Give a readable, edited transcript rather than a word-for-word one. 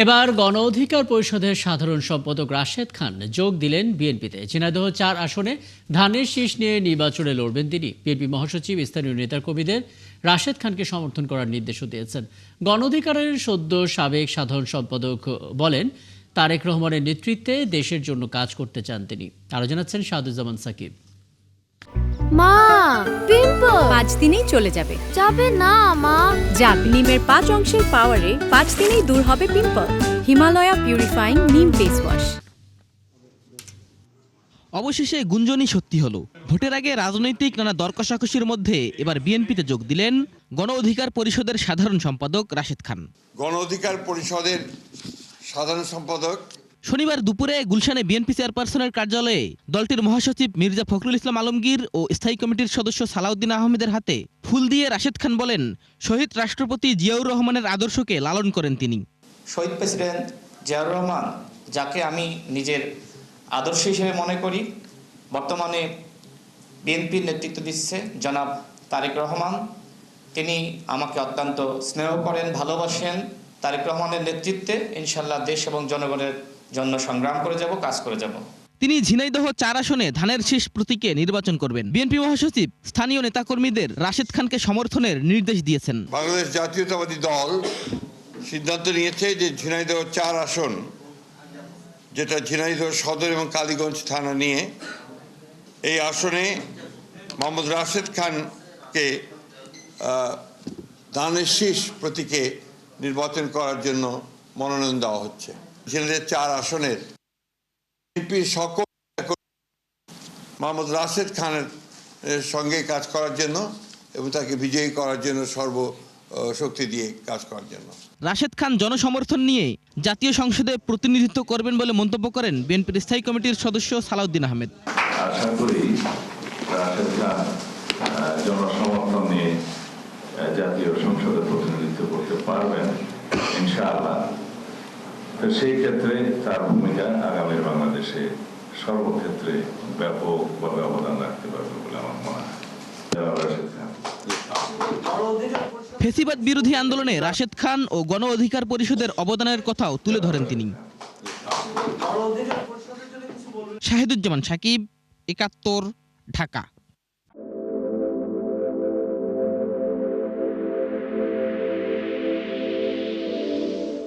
এবার গণ অধিকার পরিষদের সাধারণ সম্পাদক রাশেদ খান যোগ দিলেন বিএনপিতে। ঝিনাইদহ ৪ আসনে ধানের শীষ নিয়ে নির্বাচনে লড়বেন তিনি। বিএনপি মহাসচিব স্থানীয় নেতাকর্মীদের রাশেদ খানকে সমর্থন করার নির্দেশও দিয়েছেন। গণ অধিকারের সদ্য সাবেক সাধারণ সম্পাদক বলেন, তারেক রহমানের নেতৃত্বে দেশের জন্য কাজ করতে চান তিনি। আরও জানাচ্ছেন শাহাদুজ্জামান সাকিব। মা, পিম্পল 5 দিনেই চলে যাবে। যাবে না মা। যাক, নিমের 5 অংশের পাওয়ারে 5 দিনেই দূর হবে পিম্পল। হিমালয়া পিউরিফাইং নিম ফেস ওয়াশ। অবশেষে গুঞ্জনই সত্যি হলো। ভোটের আগে রাজনৈতিক নানা দর কষাকষির মধ্যে এবার বিএনপিতে যোগ দিলেন গণ অধিকার পরিষদের সাধারণ সম্পাদক রাশেদ খান। গণ অধিকার পরিষদের সাধারণ সম্পাদক শনিবার দুপুরে গুলশানে বিএনপি চেয়ারপারসনের কার্যালয়ে দলটির মহাসচিব মির্জা ফখরুল ইসলাম আলমগীর ও স্থায়ী কমিটির সদস্য সালাউদ্দিন আহমেদের হাতে ফুল দিয়ে রাশেদ খান বলেন, শহীদ রাষ্ট্রপতি জিয়াউর রহমানের আদর্শকে লালন করেন তিনি। শহীদ প্রেসিডেন্ট জিয়াউর রহমান, যাকে আমি নিজের আদর্শ হিসেবে মনে করি, বর্তমানে বিএনপির নেতৃত্ব দিচ্ছে জনাব তারেক রহমান। তিনি আমাকে অত্যন্ত স্নেহ করেন, ভালোবাসেন। তারেক রহমানের নেতৃত্বে ইনশাল্লাহ দেশ এবং জনগণের জন্য সংগ্রাম করে যাব, কাজ করে যাব। তিনি ঝিনাইদহ ৪ আসনে ধানের শীষ প্রতীকে নির্বাচন করবেন। বিএনপি মহাসচিব স্থানীয় নেতাকর্মীদের রাশেদ খানকে সমর্থনের নির্দেশ দিয়েছেন। বাংলাদেশ জাতীয়তাবাদী দল সিদ্ধান্ত নিয়েছে যে ঝিনাইদহ ৪ আসন, যেটা ঝিনাইদহ সদর এবং কালীগঞ্জ থানা নিয়ে, এই আসনে মোহাম্মদ রাশেদ খানকে ধানের শীষ প্রতীকে নির্বাচন করার জন্য মনোনয়ন দেওয়া হচ্ছে। ঝিনাইদহ ৪ আসনের বিএনপির সকল মোহাম্মদ রাশেদ খানের সঙ্গে কাজ করার জন্য এবং তাকে বিজয়ী করার জন্য সর্বশক্তি দিয়ে কাজ করার জন্য। রাশেদ খান জনসমর্থন নিয়ে জাতীয় সংসদে প্রতিনিধিত্ব করবেন বলে মন্তব্য করেন বিএনপির স্থায়ী কমিটির সদস্য সালাউদ্দিন আহমেদ। আশা করি রাশেদ খান জনসমর্থন নিয়ে জাতীয় সংসদে প্রতিনিধিত্ব করতে পারবেন ইনশাআল্লাহ। তো সেই ক্ষেত্রে তার ভূমিকা আগামীর বাংলাদেশে সর্বক্ষেত্রে ব্যাপকভাবে অবদান রাখতে পারবে বলে আমার মনে হয়। রাশেদ খান ফেসিবাদ বিরোধী আন্দোলনে রাশেদ খান ও গণ অধিকার পরিষদের অবদানের কথাও তুলে ধরেন তিনি। শাহিদুজ্জামান সাকিব, ৭১, ঢাকা।